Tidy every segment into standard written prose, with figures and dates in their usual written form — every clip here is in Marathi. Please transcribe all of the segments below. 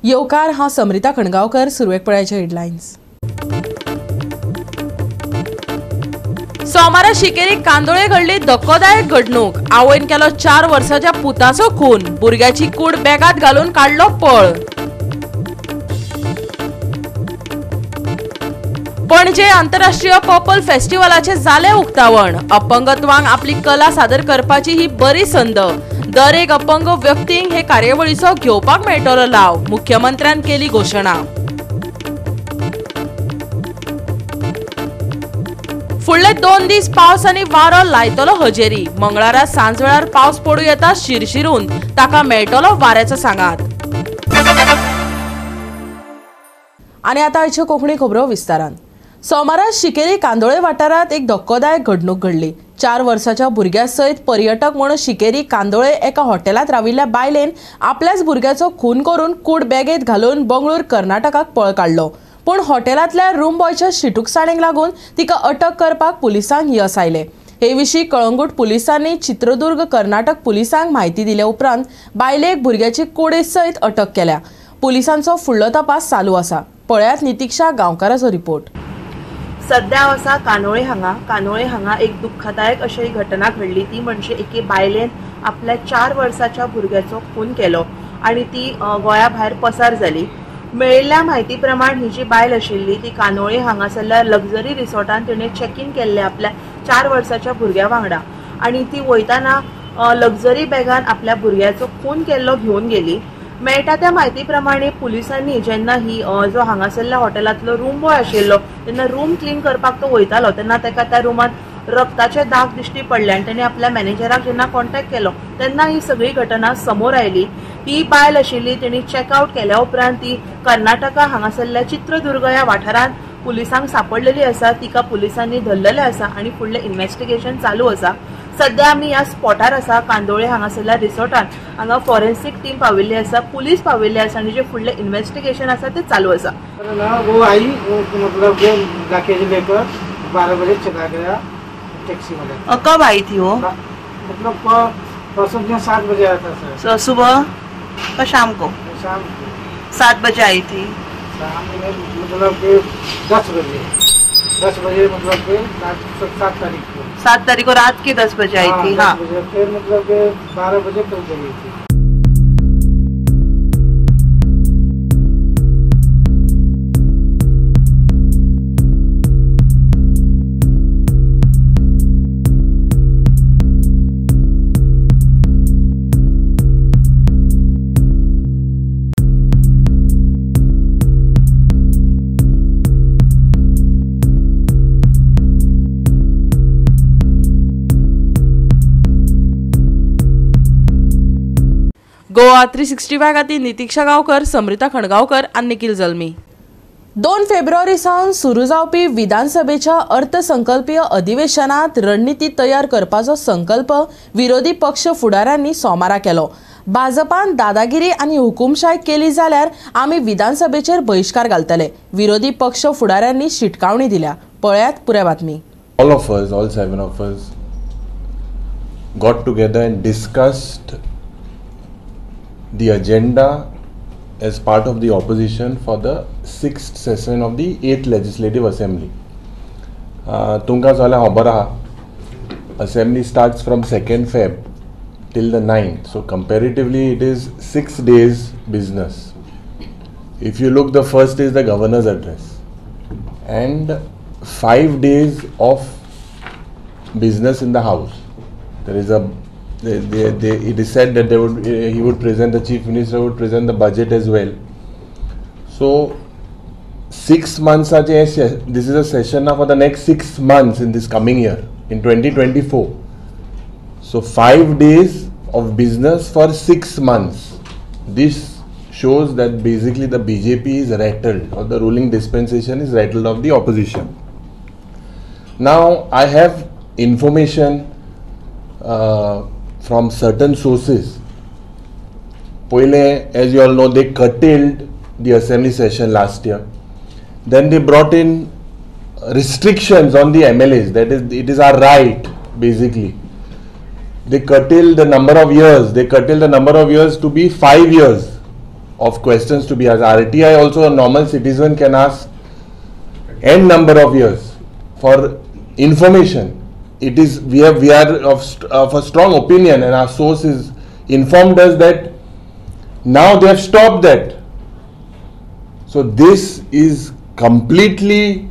येवकार हांव समृता खणगांवकर. सुरवेक पळयाचे हेडलायन्स. सोमारा शिकेरीक कांदोळे घडली धक्कोदायक घडणूक. आवयन केलो 4 वर्साच्या पुताचो खून. भुरग्याची कूड बॅगात घालून काडलो पळ. पणजे आंतरराष्ट्रीय पर्पल फेस्टिवलाचे जाले उक्तावण. अपंगत्वांक आपली कला सादर करपाची ही बरी संद. दर एक अपंग व्यक्तींक हे कार्यावळीचो घेवपाक मेळटलो लाव. मुख्यमंत्र्यान केली घोषणा. फुडले 2 दीस पावस आनी वारो लायतलो हजेरी. मंगळारा सांजवेळार पावस पडूं येता शिरशिरून. ताका मेळटलो वाऱ्याचो सांगात. आनी आतां आयच्यो कोंकणी खबरो विस्तारान. सोमारा शिकेरी कांदोळे वाठारांत एक धक्कोदायक घडणूक घडली. 4 वर्साच्या भुरग्या सयत पर्यटक म्हणून शिकेरी कांदोळे एका हॉटेलात राविल्ल्या बायलेन आपल्याच भुरग्याचो खून करून कूड बॅगेत घालून बंगळूर कर्नाटकाक पळ काडलो. पूण हॉटेलांतल्या रूम बॉयच्या शिटूकसाणेक लागून तिका अटक करपाक पुलिसांक यश आयलें. हे विशीं कळंगूट पुलिसांनी चित्रदुर्ग कर्नाटक पुलिसांक म्हायती दिले उपरांत बायलेक भुरग्याची कुडे सयत अटक केल्या. पुलिसांचो फुडलो तपास चालू आसा. पळयात नितीक्षा गांवकाराचो रिपोर्ट. सध्या हांव आसा कानोळे हांगा एक दुःखदायक अशी घटना घडली. ती म्हणजे एके बायलेन आपल्या 4 वर्साच्या भुरग्याचो खून केलो आणि ती गोंया भायर पसार जाली. मेळिल्ल्या म्हायती प्रमाण ही जी बायल आशिल्ली ती कानोळे हांगासरल्या लक्झरी रिसॉर्टान तिणे चेक इन केल्ले आपल्या 4 वर्साच्या भुरग्या वांगडा आणि ती वयताना लक्झरी बॅगान आपल्या भुरग्याचो खून केल्लो घेवन गेली. मेळटा त्या म्हायती प्रमाणे पुलिसांनी जेन्ना ही जो हांगासरल्या हॉटेलांतलो रूम बॉय आशिल्लो तेन्ना रूम क्लीन करपाक तो वयतालो तेन्ना ताका त्या रुमांत रक्ताचे दाग दिश्टी पडले आनी ताणें आपल्या मॅनेजराक जेन्ना कॉन्टॅक्ट केलो तेन्ना ही सगळी घटना समोर आयली. ही बायल आशिल्ली तिणी चेकआउट केल्या उपरांत ती कर्नाटका हांगासरल्या चित्रदुर्ग ह्या वाठारांत पुलिसांक सांपडलेली आसा. तिका पुलिसांनी धरलेले आसा आनी फुडलें इन्व्हेस्टिगेशन चालू आसा. सध्या आमी ह्या स्पॉटार आसा कांदोळे हांगासरल्या रिसॉर्टान. हांगा फॉरेन्सिक टीम पाविल्ली आसा, पुलीस पाविल्ली आसा आनी जे फुडलें इन्व्हेस्टिगेशन आसा ते चालू आसा. वो आई मतलब लकेज लेकर 12 बजे चला गया टैक्सी में. कब आई थी वो? मतलब परसों दिन 7 बजे आया था सर. सुबह का शाम को? शाम 7 बजे आई थी. शाम में मतलब कि 10 बजे मतलब कि 7 तारीख को. 7 तारीख को रात के 10 बजे आई थी. हाँ, फिर मतलब कि 12 बजे कल गई थी. गोवा 365 खातीर नितीक्षा गांवकर, समृता खणगांवकर आनी निखिल जल्मी. 2 फेब्रुवारी सावन सुरू जावपी विधानसभेच्या अर्थसंकल्पीय अधिवेशनात रणनीती तयार करपाचो संकल्प विरोधी पक्ष फुडाऱ्यांनी सोमारा केलो. भाजपान दादागिरी आनी हुकुमशाही केली जाल्यार आमी विधानसभेचेर बहिष्कार घालतले. विरोधी पक्ष फुडाऱ्यांनी शिटकावणी दिल्या. पळयात पुराय बातमी. all 7 of us got together and discussed the agenda as part of the opposition for the 6th session of the 8th Legislative Assembly. Tunga zala khabar ha, Assembly starts from 2nd Feb till the 9th, so comparatively it is 6 days business. If you look, the first is the governor's address and 5 days of business in the house. There is a it is said that he would present, the chief minister would present the budget as well. So 6 months this is a session now for the next 6 months in this coming year in 2024. So 5 days of business for 6 months. This shows that basically the BJP is rattled, or the ruling dispensation is rattled of the opposition. Now I have information from certain sources. Poile, as you all know, they curtailed the assembly session last year. Then they brought in restrictions on the MLAs. That is, it is our right, basically. They curtailed the number of years. They curtailed the number of years to be 5 years of questions to be asked. RTI also, a normal citizen can ask n number of years for information. It is we are of a strong opinion, and our sources informed us that now they have stopped that. So this is completely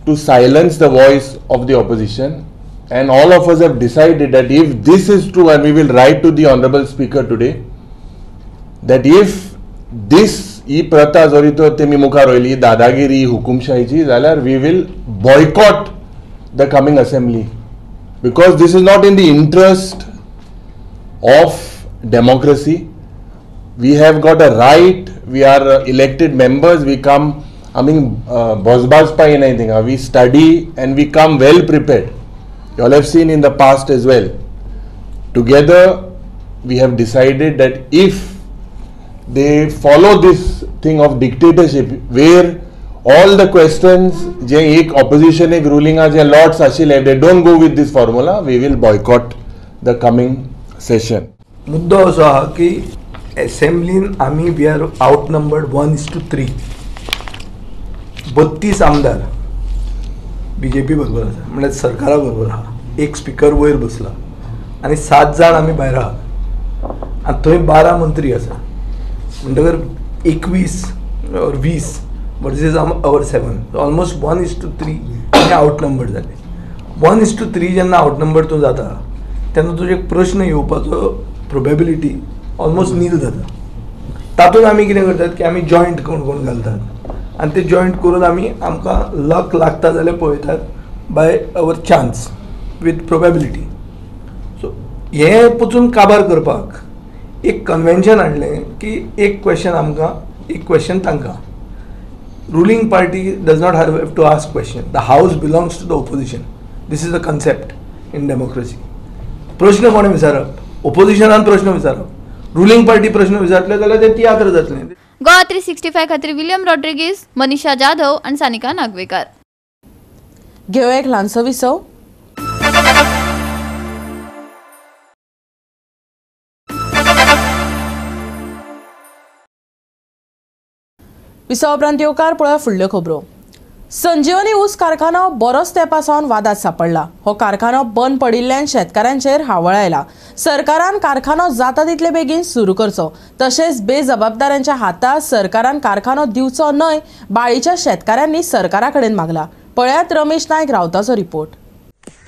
to silence the voice of the opposition, and all of us have decided that if this is true, and we will write to the Honorable Speaker today, that if this ही प्रथा जरी तो तेमी मुखार रोयली दादागिरी हुकुमशाहीची जाल्यार we will boycott the coming assembly, because this is not in the interest of democracy. We have got a right, we are elected members, we come, I mean, bozbaz pa anything, we study and we come well prepared. You all have seen in the past as well. Together we have decided that if they follow this thing of dictatorship, where all the questions जे एक opposition एक ruling जे lots आशिल्ले, they don't go with this formula, we will boycott the coming session. मुद्दो असो आहा की असेंब्लीन आम्ही वी आर आउटनंबर्ड 1:3. 32 आमदार बीजेपी बरोबर आसा, म्हणजे सरकारा बरोबर आहा. एक स्पीकर वयर बसला आणि 7 जाण आम्ही भायर आहा, आणि थंय 12 मंत्री आसा. म्हणटकर 21 or 20 वर्सेस our 7, ऑलमोस्ट 1:3 आमी आउटनंबर्ड जाले. 1:3 जेन्ना आउटनंबर्ड तूं जाता तेन्ना तुजे प्रश्न येवपाचो प्रोबेबिलिटी ऑलमोस्ट नील जाता. तातूंत आमी कितें करतात की आमी जॉयंट कोण कोण घालतात, आनी ते जॉयंट करून आमी आमकां लक लागता जाल्यार पळयतात by our chance with probability. So हे पचून काबार करपाक एक कन्वेन्शन हाडलें की एक क्वेश्चन आमकां, एक क्वेश्चन तांकां. Ruling party does not have to ask question, the house belongs to the opposition. This is the concept in democracy. प्रश्न कोणें विचारप, ओपोजिशनान प्रश्न विचारप, रुलिंग पार्टी प्रश्न विचारले जाल्यार ते तियात्र जातलें. गोवा 365 खातीर विलियम रॉड्रिगीस, मनीषा जाधव आणि सानिका नागवेकर. घेऊ एक ल्हानसो विसव. विसव उपरांत येवकार पळय फुडल्यो खबरो. संजीवनी ऊस कारखानो बरोच तेंपासावन वादात सांपडला. हो कारखानो बंद पडिल्ल्यान शेतकारांचेर हावळ आयला. सरकारान कारखानो जाता तितले बेगीन सुरू करचो, तशेंच बेजबाबदारांच्या हातांत सरकारान कारखानो दिवचो न्हय, बाळीच्या शेतकाऱ्यांनी सरकारा कडेन मागला. पळयात रमेश नायक रावताचो रिपोर्ट.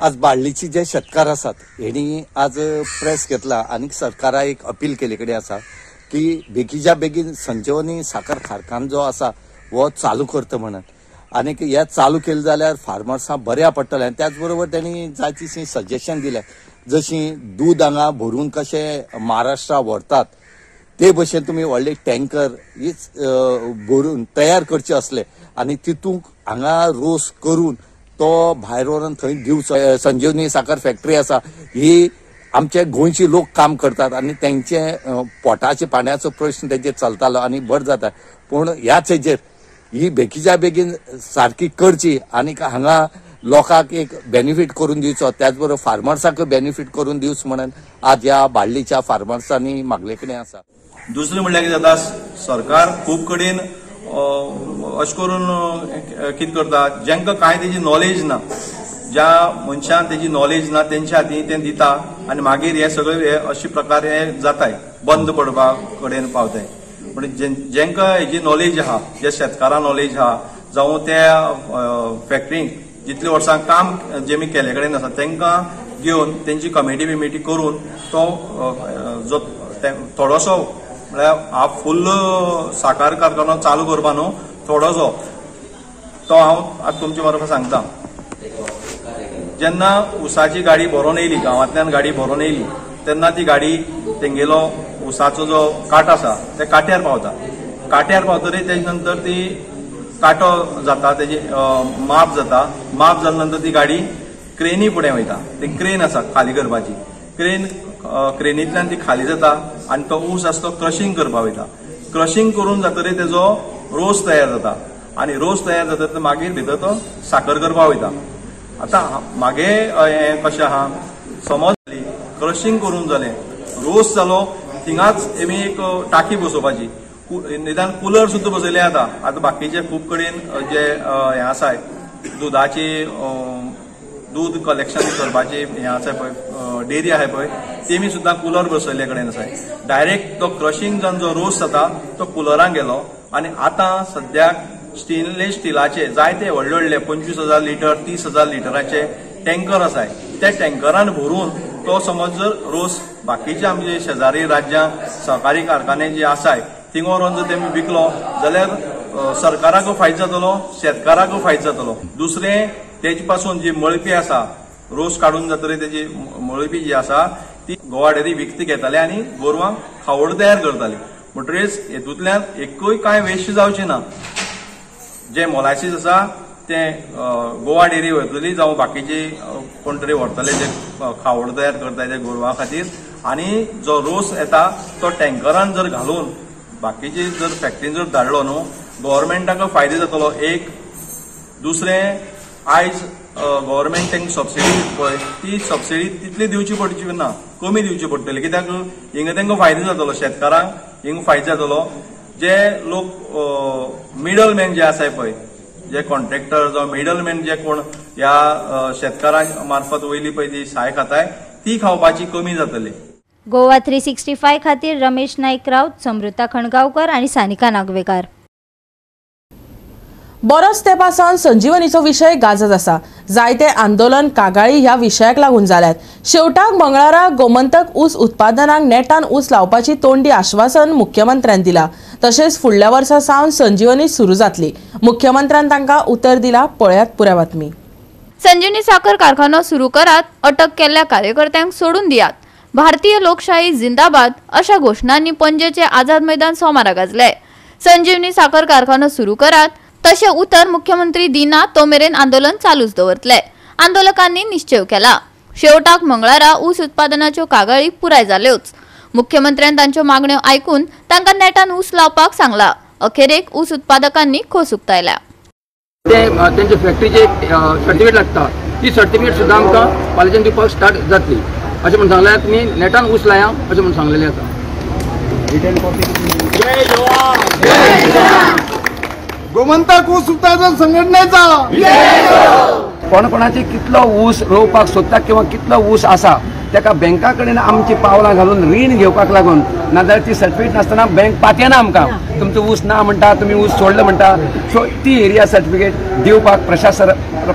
आज बाळ्ळीचे जे शेतकार आसात हेणी आज प्रेस घेतला आणि सरकारा एक अपील केले कडेन आसा की बेगीच्या बेगीन संजीवनी साखर कारखानो जो आसा वो चालू करता म्हणून. आणि हे चालू केले जाल्यार फार्मर्सां बऱ्या पडटलें. आणि त्याच बरोबर त्यांनी जायतीशी सजेशन दिले, जशी दूध हांगा भरून कशें महाराष्ट्रा व्हरतात ते भशेन तुम्ही व्हडले टँकर हीच भरून तयार करचे असले आणि तितूंत हांगा रोस करून तो भायर व्हरून थंय दिवचो. संजीवनी साखर फॅक्टरी आसा ही आमचे गोंयचे लोक काम करतात आणि त्यांचे पोटाचे पाण्याचो प्रश्न तेजेर चलतालो आणि बरें जाता. पूण ह्याच हेजेर ही बेगीच्या बेगीन सारखी करची आणि हांगा लोकांक एक बेनिफीट करून दिवचो, त्याचबरोबर फार्मर्सांक बेनिफीट करून दिवचो म्हणून आज ह्या बाळ्ळीच्या फार्मर्सांनी मागले कडेन आसा. दुसरें म्हणल्यार कितें जाता, सरकार खूब कडेन अशें करून कितें करता, जांकां कांय तेजी नॉलेज ना, ज्या मनशांक तेजी नॉलेज ना तेंच्या हातीन तें दिता आनी मागीर हे सगळे अशे प्रकार हे जाताय, बंद पडपा कडेन पावताय. म्हणजे जांकां हेजी नॉलेज आहा, जे शेतकारां नॉलेज आहा, जावं त्या फॅक्टरीक जितले वर्सां काम जेमी केले कडेन आसा तांकां घेवन तेंची कमिटी करून तो जो थोडोसो म्हळ्यार हाफ फुल्ल साखर कारखानो चालू करपा न्हू, थोडोसो तो हांव आतां तुमचे मार्फत सांगता. जेन्ना उसाची गाडी भरोवन येयली, गांवांतल्यान गाडी भरोवन येयली, तेन्ना ती गाडी तेंगेलो उसाचो जो काट आसा ते काट्यार पावता. काट्यार पावतरी तेजे नंतर ती कांटो जाता, तेजी माप जाता. माप जाले नंतर ती गाडी क्रेनी फुडें वयता. ती क्रेन आसा खाली करपाची, क्रेनींतल्यान ती खाली जाता आनी तो ऊस आसा तो क्रशिंग करपाक वयता. क्रशिंग करून जातरी तेजो रोस तयार जाता आनी रोस तयार जातरी मागीर भितर तो साखर करपाक वयता. आतां मागे हें कशें आहा, समज क्रशिंग करून जालें, रोस जालो, थिंगाच आमी एक टाकी बसोवपाची. निदान कूलर सुद्धा बसयले आता बाकीचे खूब कडेन जे हे आसा दुधाची दूध कलेक्शन करपाची हे आसा पळय डेअरी आहे पळय तेमी सुद्धा कूलर बसयले कडेन आसा. डायरेक्ट तो क्रशिंग जावन जो रोस जाता तो कूलरांक गेलो आणि आता सद्याक स्टेनलेस स्टिलाचे जायते व्हडले व्हडले 25,000 लिटर 30,000 लिटराचे टँकर आसाय. त्या टँकरान भरून तो समज जर रोस बाकीचे आमचे शेजारी राज्यां सहकारी कारखाने जे आसाय थिंग व्हरून जर तेमी विकलो जाल्यार सरकाराक फायदो जातलो, शेतकाराक फायदो जातलो. दुसरें तेजे पासून जी मळपी आसा रोस काडून जातरी तेजी मळपी जी आसा ती गोवा डेअरी विकती घेताले आनी गोरवांक खावड तयार करताली. म्हणटरीच हेतूंतल्यान एकूय कांय वेस्ट जावचें ना. जे मोलासीस आसा ते गोवा डेअरी वयतली जावं बाकीचे कोण तरी व्हरतले जे खावड तयार करता ते गोरवां खातीर आनी जो रोस येता तो टँकरान जर घालून बाकीचे जर फॅक्टरीन जर धाडलो न्हू गव्हर्मेंटाक फायदो जातलो. एक दुसरें आयज गव्हर्मेंट तांकां सबसिडी पळय ती सबसिडी तितली दिवची पडची ना, कमी दिवची पडटली. कित्याक हिंगा तांकां फायदो जातलो, शेतकारांक हिंगा फायदो जातलो. जे लोक मिडल मॅन जे आसाय पळय जे कॉन्ट्रॅक्टर जावं मिडल मॅन जे कोण ह्या शेतकारां मार्फत वयली पळय ती साय खाताय ती खावपाची कमी जातली. गोवा 365 खातीर रमेश नाईक राऊत, समृता खणगावकर आणि सानिका नागवेकार. बरोच तेंपासावन संजीवनीचो विशय गाजत आसा. जायते आंदोलन कागाळी ह्या विशयाक लागून जाल्यात. शेवटाक मंगळारा गोमंतक ऊस उत्पादनांक नेटान ऊस लावपाची तोंडी आश्वासन मुख्यमंत्र्यान दिला. तशेंच फुडल्या वर्सा सावन संजीवनी सुरू जातली. मुख्यमंत्र्यान तांकां उतर दिला. पळयात पुऱ्या बातमी. संजीवनी साखर कारखानो सुरू करात, अटक केल्ल्या कार्यकर्त्यांक सोडून दियात, भारतीय लोकशाही जिंदाबाद अशा घोषणांनी पणजेचे आझाद मैदान सोमारा गाजले. संजीवनी साखर कारखानो सुरू करात तशें उतर मुख्यमंत्री दिना तो मेरेन आंदोलन चालूच दवरतले. आंदोलकांनी निश्चय केला. शेवटाक मंगळारा ऊस उत्पादनाच्यो कागाळी पुराय जाल्योच. मुख्यमंत्र्यान तांच्यो मागण्यो आयकून तांकां नेटान ऊस लावपाक सांगला. अखेरेक ऊस उत्पादकांनी खोस उक्तायल्या. त्यांच्या फॅक्टरीचे सर्टिफिकेट लागता ती सर्टिफिकेट सुद्दां आमकां कॉलेजान दिवपाक स्टार्ट जातली अशें म्हणून सांगल्यार तुमी नेटान ऊस लाया अशें म्हणून सांगलेलें आसा. गोमंतक ऊस उत्पादन संघटनेचा कोणाची कितलो ऊस रोवपाक सोदता किंवा कितलो ऊस आसा ताका बँका कडेन आमची पावलां घालून रीण घेवपाक लागून नाजाल्यार ती सर्टिफिकेट नासतना बँक पातयना आमकां. तुमचो ऊस ना म्हणटा, तुमी ऊस सोडलो म्हणटा. सो ती एरिया सर्टिफिकेट दिवपाक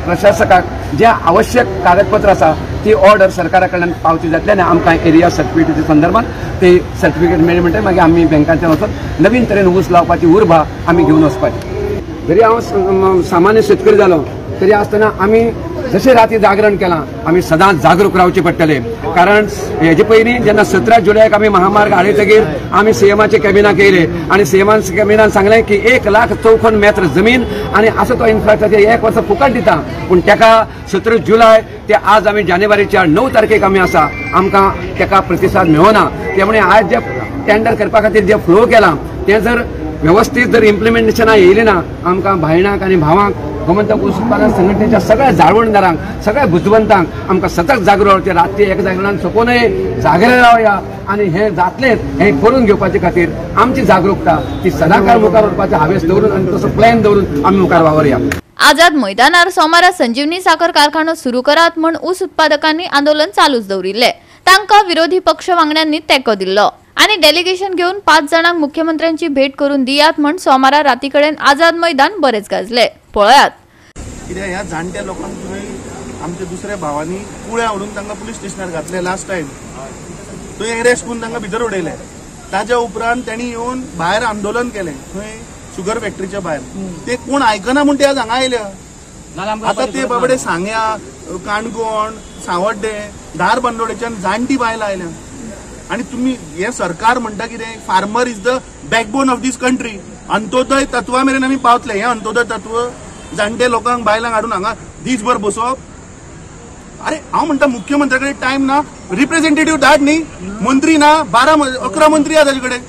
प्रशासकाक जे आवश्यक कागदपत्र आसा ती ऑर्डर सरकारा कडल्यान पावती जातली आनी आमकां एरिया सर्टिफिकेटीच्या संदर्भात ते सर्टिफिकेट मेळ्ळें म्हणटकीर मागीर आमी बँकांतल्यान वचून नवीन तरेन ऊस लावपाची उर्बा आमी घेवन वचपाची. जरी हांव सामान्य शेतकरी जालो तरी आसतना आमी जशें राती जागरण केलां आमी सदांच जागरूक रावचे पडटले. कारण हेजे पयलीं जेन्ना 17 जुलयाक आमी महामार्ग हाडयतकीर आमी सीएमाचे कॅबिनाक येयले आनी कॅबिनान सांगलें की 1,54 मेत्र जमीन आनी असो तो इन्फ्रास्ट्रक्चर 1 वर्स फुकट दिता. पूण ताका 17 जुलय ते आज आमी जानेवारीच्या 9 तारखेक आमी आसा आमकां ताका प्रतिसाद मेळना. त्यामुळे आज जे टेंडर करपा खातीर जे फ्लो केला ते जर व्यवस्थित जर इम्प्लिमेंटेशना येयलें ना आमकां भायणाक आनी भावांक गोमंतक ऊस उत्पादन संघटनेच्या सगळ्या जाळवणदारांक सगळ्या बुद्धवंतांक आमकां सतत जागृत रावचें. रात्री एक जागरणान सोंपोनय जागेर रावया आनी हें जातलेंच हें करून घेवपाचे खातीर आमची जागरूकता ती सदांकाळ मुखार वचपाचें हावेस दवरून आनी तसो प्लॅन दवरून आमी मुखार वावरया. आझाद मैदानार सोमारा संजीवनी साखर कारखानो सुरू करात म्हूण ऊस उत्पादकांनी आंदोलन चालूच दवरिल्ले. तांकां विरोधी पक्ष वांगड्यांनी तेंको दिल्लो आनी डेलिगेशन घेवन 5 जाणांक मुख्यमंत्र्यांची भेट करून दियात म्हूण सोमारा राती कडेन आझाद मैदान बरेच गाजले. पळयात. कित्याक ह्या जाणट्या लोकांक थंय आमच्या दुसऱ्या भावांनी कुळ्या हाडून तांकां पुलीस स्टेशनार घातले लास्ट टायम. थंय अरेस्ट करून तांकां भितर उडयले. ताच्या उपरांत तेणी येवन भायर आंदोलन केलें थंय शुगर फॅक्टरीच्या भायर. ते कोण आयकना म्हूण ते आज हांगा आयल्या. आतां ते बाबडे सांग्या, काणकोण, सावड्डे, धारबांदोडेच्यान जाणटी बायलां आयल्या. आणि तुम्ही हे सरकार म्हणटा कितें farmer is the backbone of this country. अंत्योदय तत्वा मेरेन आमी पावतले. हे अंत्योदय तत्व जाणटे लोकांक बायलांक हाडून हांगा दीसभर बसोवप. अरे हांव म्हणटा मुख्यमंत्र्या कडेन टायम ना, रिप्रेझेंटेटिव्ह धाड न्ही. मंत्री ना, 11 मंत्री आहा ताजे कडेन.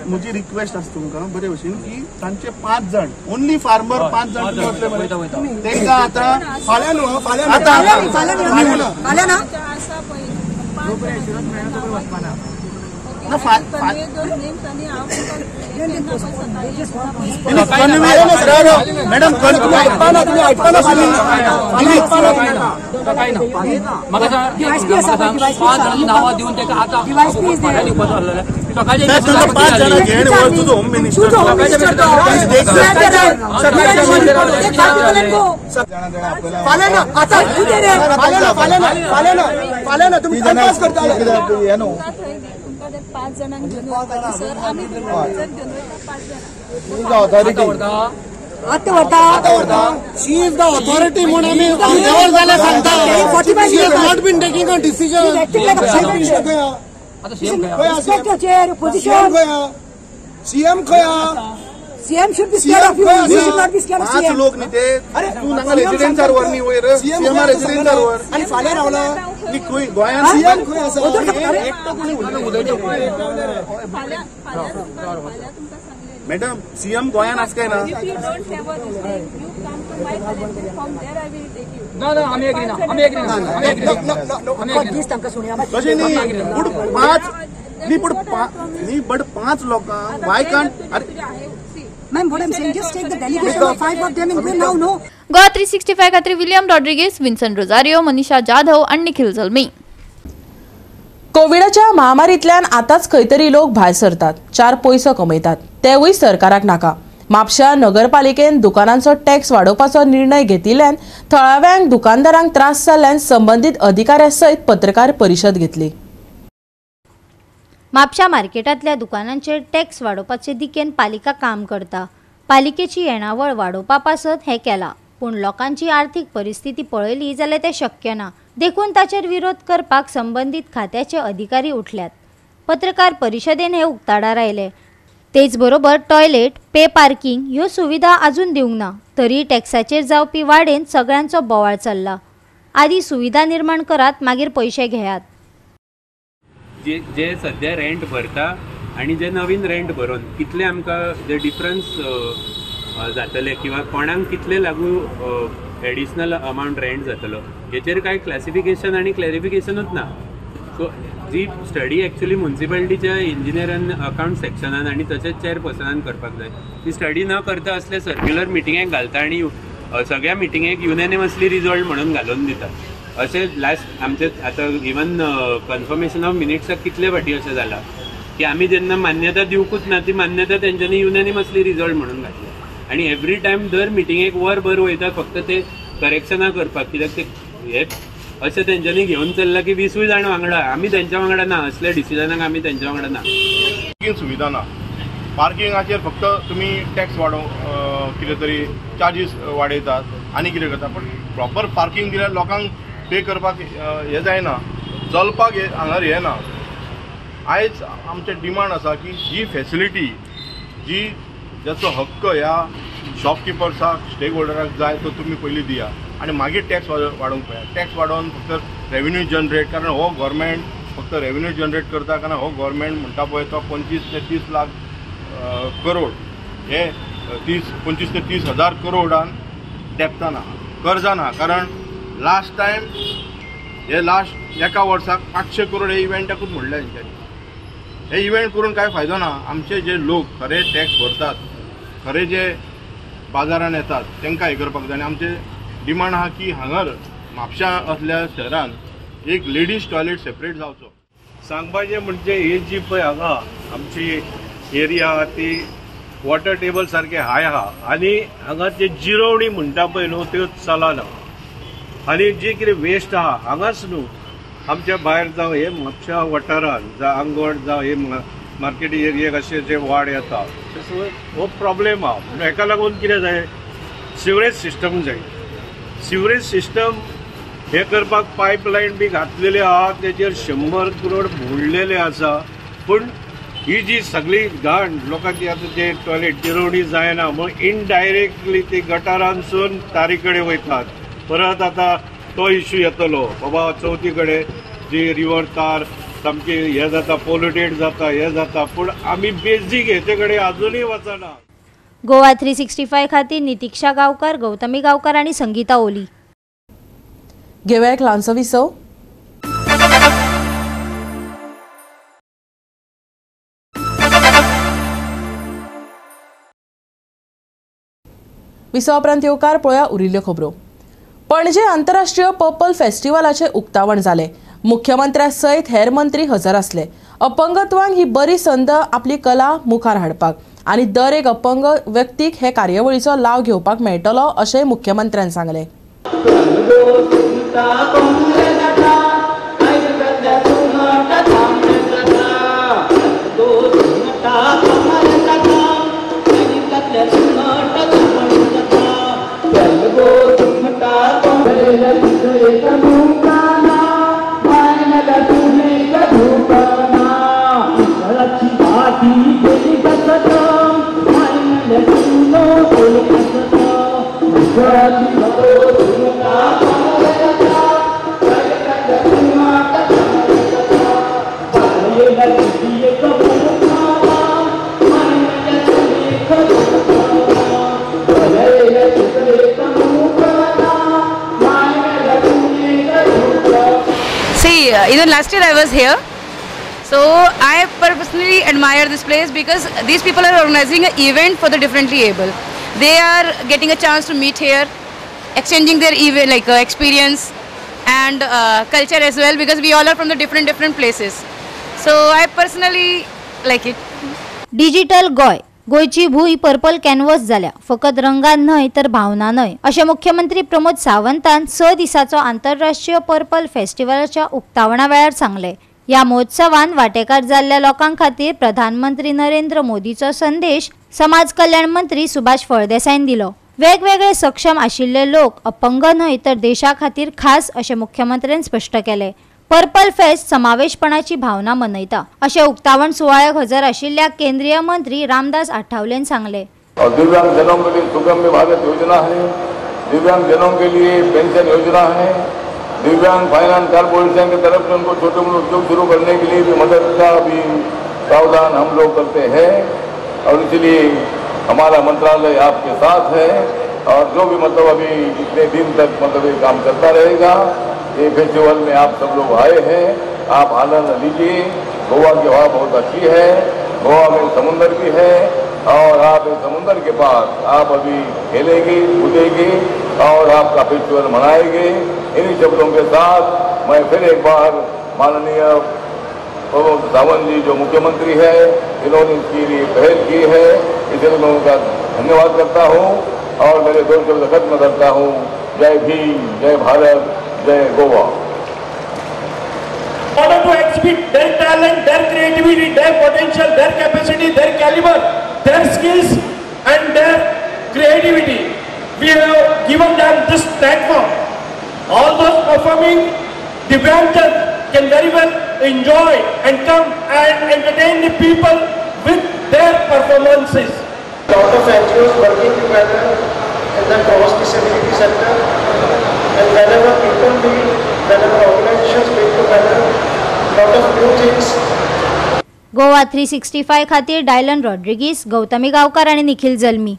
म्हजी रिक्वेस्ट आसा तुमकां बरे भशेन की तांचे 5 जाण ओन्ली फार्मर 5 जाण तांकां आतां फाल्यां न्हू फाल्यां मॅडम नावा दिवन तेका आता 5 जाणां घेण वर तुझो होम मिनिस्टर तुम्ही टाइमपास करता She is the authority म्हणून आम्ही अर्ध्यावर जाल्या सांगता. She has not been taking a decision. CM खया CM should be scared of you. You should not be scared of CM. 5 लोक न्ही ते तू नांगा रेजिडेंसार वर न्ही वयर CM रेजिडेंसार वर आणि फाल्यां रावला न्ही गोंयांत CM खंय आसा एकटो कोणी मॅडम CM गोंयांत आसा काय ना तशें न्ही पूण 5 लोकां Y can't Ma'am, what I'm saying, just take the delegation of 5 of them and we'll now know. Goa 365 खातीर William Rodrigues, Vinson Rosario, Manisha Jadhav आणि निखिल जल्मी. कोविडाच्या महामारींतल्यान आतांच खंय तरी लोक भायर सरतात, 4 पयसो कमयतात, तेवूय सरकाराक नाका. म्हापशा नगरपालिकेन दुकानांचो टॅक्स वाडोवपाचो निर्णय घेतिल्ल्यान थळाव्यांक दुकानदारांक त्रास जाल्ल्यान संबंधीत अधिकाऱ्या सयत पत्रकार परिशद घेतली. म्हापशा मार्केटांतल्या दुकानांचेर टॅक्स वाडोवपाचे दिकेन पालिका काम करता. पालिकेची येणावळ वाडोवपा पासत हें केलां, पूण लोकांची आर्थीक परिस्थिती पळयली जाल्यार तें शक्य ना. देखून ताचेर विरोध करपाक संबंधीत खात्याचे अधिकारी उठल्यात. पत्रकार परिशदेन हे उक्ताडार आयले. तेच बरोबर टॉयलेट, पे पार्किंग ह्यो सुविधा अजून दिवंक ना, तरी टॅक्साचेर जावपी वाडेन सगळ्यांचो बोवाळ चल्ला. आदी सुविधा निर्माण करात, मागीर पयशे घेयात. जे सध्या रेंट भरता आणि जे नवीन रेंट भरून कितले आमकां जे डिफरन्स जातले किंवा कोणाक कितले लागू एडिशनल अमाउंट रेंट जातलो हेचेर कांय क्लासिफिकेशन आणि क्लॅरिफिकेशनूच ना. सो जी स्टडी एक्चुअली म्युनिसिपालिटीच्या इंजिनियरान अकाउंट सेक्शनान आणि तशेंच चेअरपर्सनान करपाक जाय. ती स्टडी न करता असले सर्क्युलर मिटिंगेक घालता आणि सगळ्या मिटिंगेक युनेनिमसली रिजल्ट म्हणून घालून दितात. अशें लास्ट आमचे आतां इवन कन्फर्मेशन ऑफ मिनिट्साक कितले फाटी अशें जाला की आमी जेन्ना मान्यता दिवंकूच ना ती मान्यता तेंच्यांनी युनेनिमसली रिजल्ट म्हणून घातली. आणि एवरी टायम दर मिटिंगेक वरभर वयता फक्त ते करेक्शनां करपाक, कित्याक ते हे अशें तेंच्यांनी घेवन चल्ला की 20 जाण वांगडा आमी तेंच्या वांगडा ना, असल्या डिसिजनाक आमी तेंच्या वांगडा ना. सुविधा ना. पार्किंगाचेर फक्त तुमी टॅक्स वाडोव कितें तरी चार्जीस वाडयतात आनी कितें करता, पण प्रॉपर पार्किंग दिल्यार लोकांक पे करपाक हे जायना, चलपाक हांगार हे ना. आयज आमचे डिमांड आसा की जी फॅसिलिटी जी जाचो हक्क ह्या शॉपकिपर्साक स्टेक होल्डराक जाय तो तुमी पयलीं दिया आनी मागीर टॅक्स वाडोवंक पळया. टॅक्स वाडोवन फक्त रेव्हेन्यू जनरेट, कारण हो गव्हर्मेंट फक्त रेव्हेन्यू जनरेट करता, कारण हो गव्हर्मेंट म्हणटा पळय तो 25 ते 30 लाख करोड हे 25 ते 30 हजार करोडान डेप्तान आहा, कर्जान आहा. कारण लास्ट टायम हे लास्ट एका वर्साक 500 करोड हे इव्हेंटाकूच म्हणले तेंच्यांनी. हे इव्हेंट करून काय फायदो ना. आमचे जे लोक खरे टॅक्स भरतात, खरे जे बाजारान येतात तांकां हे करपाक जाय. आनी आमचे डिमांड आहा की हांगार म्हापशा असल्या शहरान एक लेडीज टॉयलेट सेपरेट जावचो. सांगपाचें म्हणजे ही जी पळय हांगा आमची एरिया ती वॉटर टेबल सारके हाय आहा आनी हांगा ते जिरवणी म्हणटा पळय न्हू त्यो चलना. आनी जे कितें वेस्ट आहा हांगाच न्हू आमच्या भायर जावं हे म्हापशा वाठारान जावं आंगवड जावं हे मार्केट एरियेक अशे जे वाड येता हो प्रॉब्लेम आहा. म्हणून हेका लागून कितें जाय, सिवरेज सिस्टम जाय. सिवरेज सिस्टम हे करपाक पायपलायन बी घातलेले आहा, तेजेर 100 करोड मोडलेले आसा. पूण ही जी सगळी घाण लोकांची आतां जे टॉयलेट जिरवणी जायना म्हणून इनडायरेक्टली ती गटारांसून तारी कडेन वयतात. परत आता तो इश्यू येतलो बाबा चवथी कडेन जी रिवर तार सामकी हे जाता, पोल्युटेड जाता, हे जाता, पूण आमी बेजीक हेचे कडेन अजूनही वचना. गोवा 365 खातीर नितीक्षा गांवकार, गौतमी गांवकार आणि संगीता ओली. घेवया एक ल्हानसो विसव. विसवा उपरांत येवकार पळोवया उरिल्ल्यो खबरो। पणजे आंतरराष्ट्रीय पर्पल फेस्टिवलाचे उक्तावण जाले। मुख्यमंत्र्या सयत हेर मंत्री हजर आसले। अपंगत्वांक ही बरी संद आपली कला मुखार हाडपाक आनी दर एक अपंग व्यक्तीक हे कार्यावळीचो लाव घेवपाक मेळटलो अशें मुख्यमंत्र्यान सांगले। See, even last year I was here, so I personally admire this place because these people are organizing an event for the differently able. They are getting a chance to meet here, exchanging their event experience and culture as well, because we all are from the different places. So I personally like it. Digital गोय गोयची भूंय पर्पल कॅनवस जाल्या, फकत रंगान न्हय तर भावना न्हय अशें मुख्यमंत्री प्रमोद सावंतान 6 दिसाचो आंतरराष्ट्रीय पर्पल फेस्टिवलाच्या उक्तावणा वेळार सांगले। या महोत्सवान वांटेकार जाल्ल्या लोकां खातीर प्रधानमंत्री नरेंद्र मोदीचो संदेश समाज कल्याण मंत्री सुभाष फळदेसायन दिलो। वेगवेगळे सक्षम आशिल्ले लोक अपंग न्हय तर देशा खातीर खास अशें मुख्यमंत्र्यान स्पष्ट केले। पर्पल फेस्ट समावेशपणाची भावना मनयता अशें उक्तावण सुवाळ्याक हजर आशिल्ल्या केंद्रीय मंत्री रामदास आठवलेन सांगले। और दिव्यांग जनों के लिए सुगम्य भारत योजना है, दिव्यांग जनों के लिए पेंशन योजना है, दिव्यांग फाइनेंस कॉर्पोरेशन की तरफ से उनको छोटे मोटे उद्योग शुरू करने के लिए भी मदद का भी प्रावधान हम लोग करते हैं और इसलिए हमारा मंत्रालय आपके साथ है और जो भी अभी इतने दिन तक ये काम करता रहेगा। ये फेस्टिवल में आप सब लोग आए हैं, आप आनंद लीजिए। गोवा की हवा बहुत अच्छी है, गोवा में समुंदर भी है और आप इस समुंदर के पास आप अभी खेलेंगे कूदेंगे और आपका फेस्टिवल मनाएंगे। इन्हीं शब्दों के साथ मैं फिर एक बार माननीय प्रमोद सावंत जी जो मुख्यमंत्री है, इन्होंने इसके लिए पहल की है, इसलिए मैं उनका धन्यवाद करता हूँ और मेरे 2 शब्द खत्म करता हूँ। जय भीम, जय भारत, जय Goa. In order to exhibit their talent, their creativity, their potential, their capacity, their caliber, their skills and their creativity, we have given them this platform. All those performing Divyangjan can very well enjoy and come and entertain the people with their performances. A lot of NGOs working together in the cross disability sector, and whenever people meet, whenever organizations meet together, lot of new things. Goa 365 खातीर डायलन रॉड्रिगीस, गौतमी गांवकार आणि निखिल जल्मी।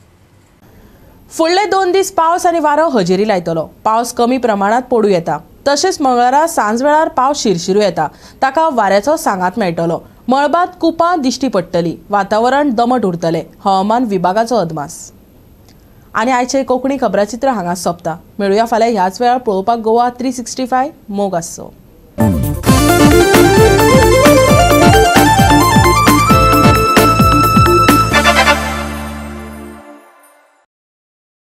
फुडले 2 दीस पावस आनी वारो हजेरी लायतलो। पावस कमी प्रमाणात पडू येता, तशेंच मंगळारा सांज वेळार पावस शिरशिरू येता, ताका वाऱ्याचो सांगात मेळटलो। मळबात कुपां दिश्टी पडटली, वातावरण दमट उरतले, हवामान विभागाचो अदमास। आनी आयचे कोंकणी खबराचित्र हांगा सोंपता। मेळुया फाल्यां ह्याच वेळार पळोवपाक गोवा 365 मोग आसचो।